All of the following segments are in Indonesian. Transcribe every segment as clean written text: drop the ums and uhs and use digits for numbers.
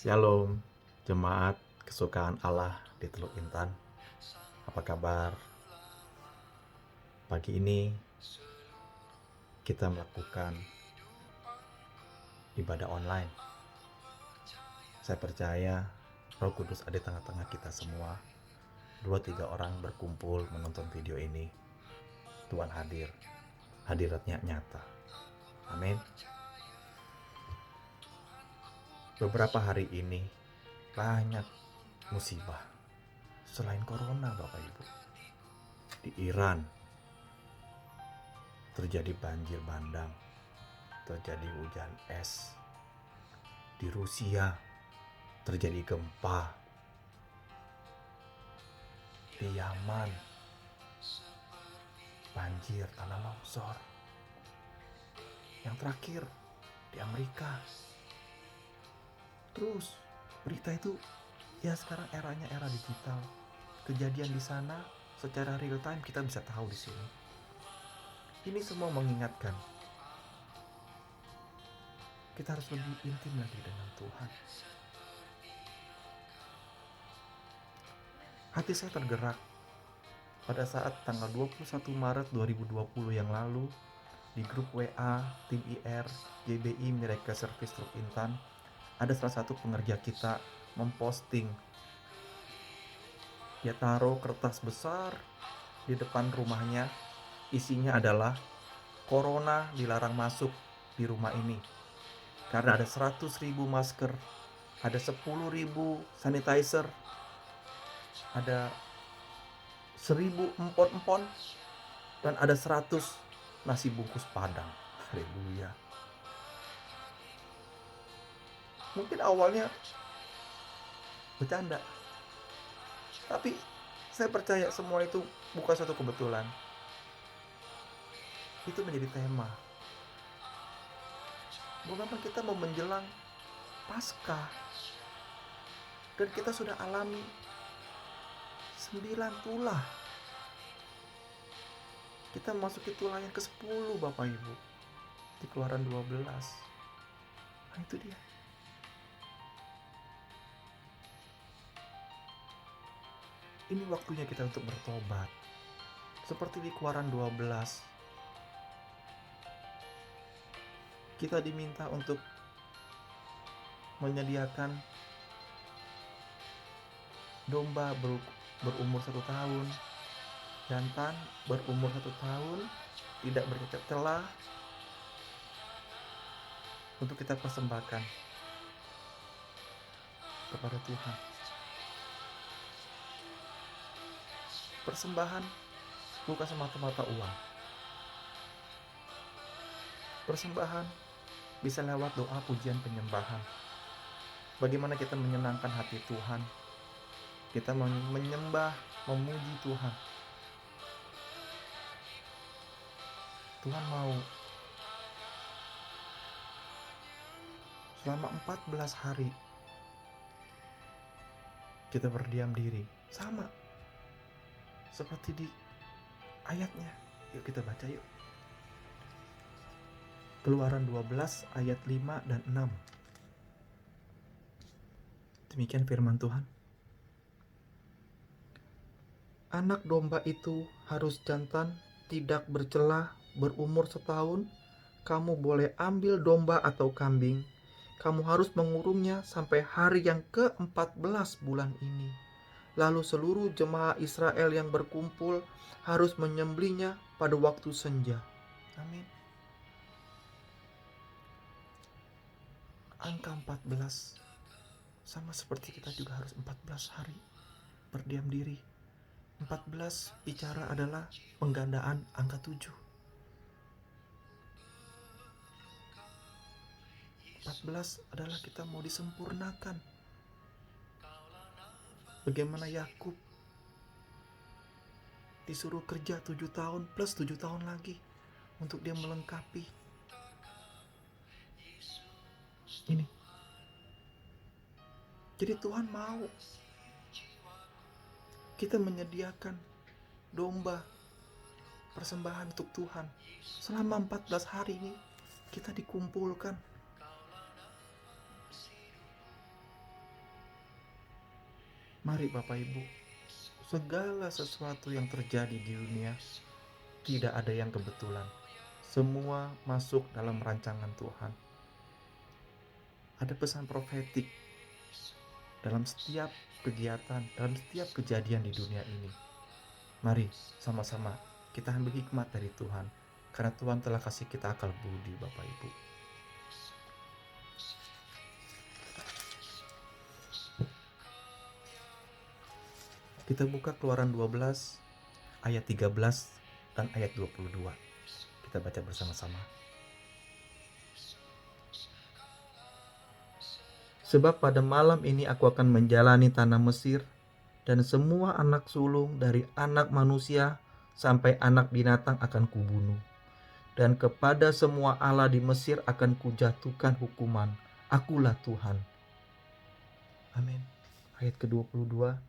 Shalom, jemaat kesukaan Allah di Teluk Intan. Apa kabar? Pagi ini kita melakukan ibadah online. Saya percaya Roh Kudus ada di tengah-tengah kita semua. 2-3 orang berkumpul menonton video ini. Tuhan hadir. Hadiratnya nyata. Amin. Beberapa hari ini banyak musibah selain corona, Bapak Ibu. Di Iran terjadi banjir bandang, terjadi hujan es. Di Rusia terjadi gempa. Di Yaman banjir, tanah longsor. Yang terakhir di Amerika. Terus berita itu ya sekarang eranya era digital. Kejadian di sana secara real time kita bisa tahu di sini. Ini semua mengingatkan kita harus lebih intim lagi dengan Tuhan. Hati saya tergerak pada saat tanggal 21 Maret 2020 yang lalu di grup WA tim IR JBI Miracle Service Truk Intan, ada salah satu pengerja kita memposting. Dia taruh kertas besar di depan rumahnya. Isinya adalah Corona dilarang masuk di rumah ini. Karena ada 100.000 masker, ada 10.000 sanitizer, ada 1.000 empon-empon, dan ada 100 nasi bungkus Padang. Haleluya. Mungkin awalnya bercanda, tapi saya percaya semua itu bukan suatu kebetulan. Itu menjadi tema. Bahwa kita mau menjelang Paskah, dan kita sudah alami 9 tulah. Kita masuki tulah yang ke-10, Bapak Ibu, di Keluaran 12. Nah itu dia. Ini waktunya kita untuk bertobat. Seperti di Keluaran 12, kita diminta untuk menyediakan domba berumur 1 tahun, jantan berumur 1 tahun, tidak bercacat celah, untuk kita persembahkan kepada Tuhan. Persembahan bukan semata-mata uang. Persembahan bisa lewat doa, pujian, penyembahan. Bagaimana kita menyenangkan hati Tuhan. Kita menyembah, memuji Tuhan. Tuhan mau selama 14 hari kita berdiam diri. Sama seperti di ayatnya. Yuk kita baca yuk. Keluaran 12 ayat 5 dan 6. Demikian firman Tuhan. Anak domba itu harus jantan, tidak bercelah, berumur 1 tahun. Kamu boleh ambil domba atau kambing. Kamu harus mengurungnya sampai hari yang ke-14 bulan ini. Lalu seluruh jemaah Israel yang berkumpul harus menyembelihnya pada waktu senja. Amin. Angka 14 sama seperti kita juga harus 14 hari berdiam diri. 14 bicara adalah penggandaan angka 7. 14 adalah kita mau disempurnakan. Bagaimana Yakub disuruh kerja 7 tahun plus 7 tahun lagi untuk dia melengkapi ini. Jadi Tuhan mau kita menyediakan domba persembahan untuk Tuhan. Selama 14 hari ini kita dikumpulkan. Mari Bapak Ibu, segala sesuatu yang terjadi di dunia tidak ada yang kebetulan. Semua masuk dalam rancangan Tuhan. Ada pesan profetik dalam setiap kegiatan, dalam setiap kejadian di dunia ini. Mari sama-sama kita ambil hikmat dari Tuhan, karena Tuhan telah kasih kita akal budi, Bapak Ibu. Kita buka Keluaran 12 ayat 13 dan ayat 22. Kita baca bersama-sama. Sebab pada malam ini aku akan menjalani tanah Mesir, dan semua anak sulung dari anak manusia sampai anak binatang akan kubunuh. Dan kepada semua Allah di Mesir akan kujatuhkan hukuman. Akulah Tuhan. Amin. Ayat ke-22.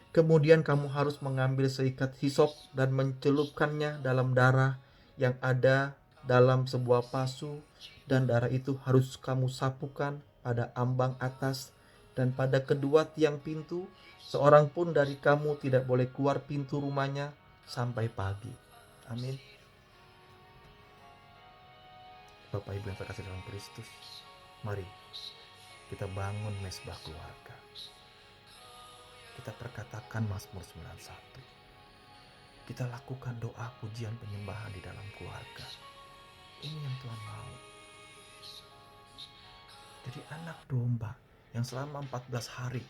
Kemudian kamu harus mengambil seikat hisop dan mencelupkannya dalam darah yang ada dalam sebuah pasu, dan darah itu harus kamu sapukan pada ambang atas dan pada kedua tiang pintu. Seorang pun dari kamu tidak boleh keluar pintu rumahnya sampai pagi. Amin. Bapak Ibu yang terkasih dalam Kristus, mari kita bangun mesbah keluarga. Kita perkatakan Mazmur 91. Kita lakukan doa pujian penyembahan di dalam keluarga. Ini yang Tuhan mau. Jadi anak domba yang selama 14 hari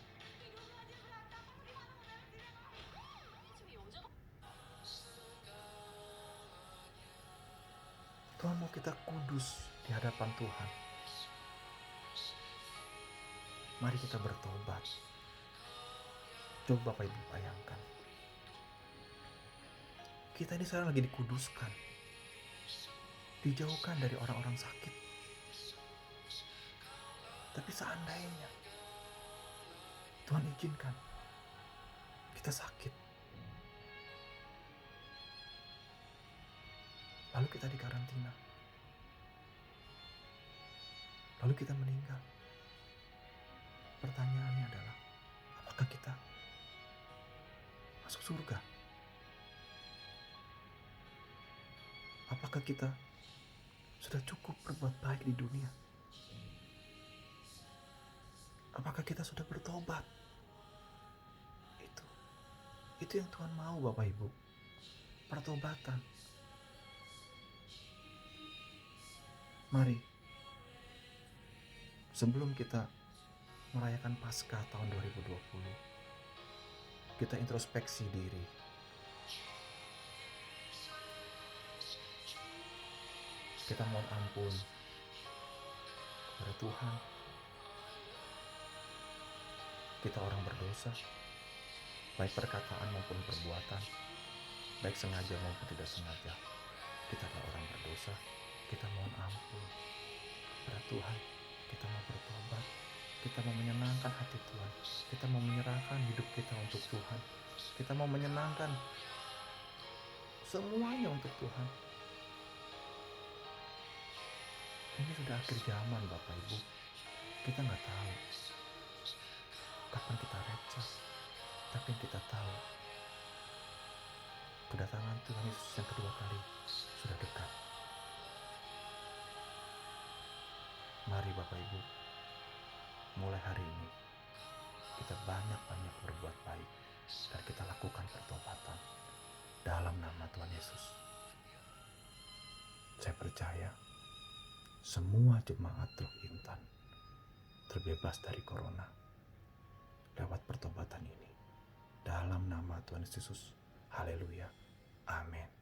Tuhan mau kita kudus di hadapan Tuhan. Mari kita bertobat. Coba Bapak Ibu bayangkan, kita ini sekarang lagi dikuduskan, dijauhkan dari orang-orang sakit. Tapi seandainya Tuhan izinkan kita sakit, lalu kita dikarantina, lalu kita meninggal, pertanyaannya adalah, apakah kita masuk surga? Apakah kita sudah cukup berbuat baik di dunia? Apakah kita sudah bertobat? Itu yang Tuhan mau, Bapak Ibu. Pertobatan. Mari, sebelum kita merayakan Paskah tahun 2020, kita introspeksi diri. Kita mohon ampun kepada Tuhan. Kita orang berdosa, baik perkataan maupun perbuatan, baik sengaja maupun tidak sengaja. Kita adalah orang berdosa. Kita mohon ampun kepada Tuhan. Kita mau bertobat. Kita mau menyenangkan hati Tuhan. Kita mau menyerahkan hidup kita untuk Tuhan. Kita mau menyenangkan semuanya untuk Tuhan. Ini sudah akhir zaman, Bapak Ibu. Kita nggak tahu kapan kita rapture, tapi kita tahu kedatangan Tuhan Yesus yang kedua kali sudah dekat. Mari Bapak Ibu, mulai hari ini kita banyak-banyak berbuat baik dan kita lakukan pertobatan dalam nama Tuhan Yesus. Saya percaya semua jemaat Truk Intan terbebas dari corona lewat pertobatan ini. Dalam nama Tuhan Yesus. Haleluya. Amin.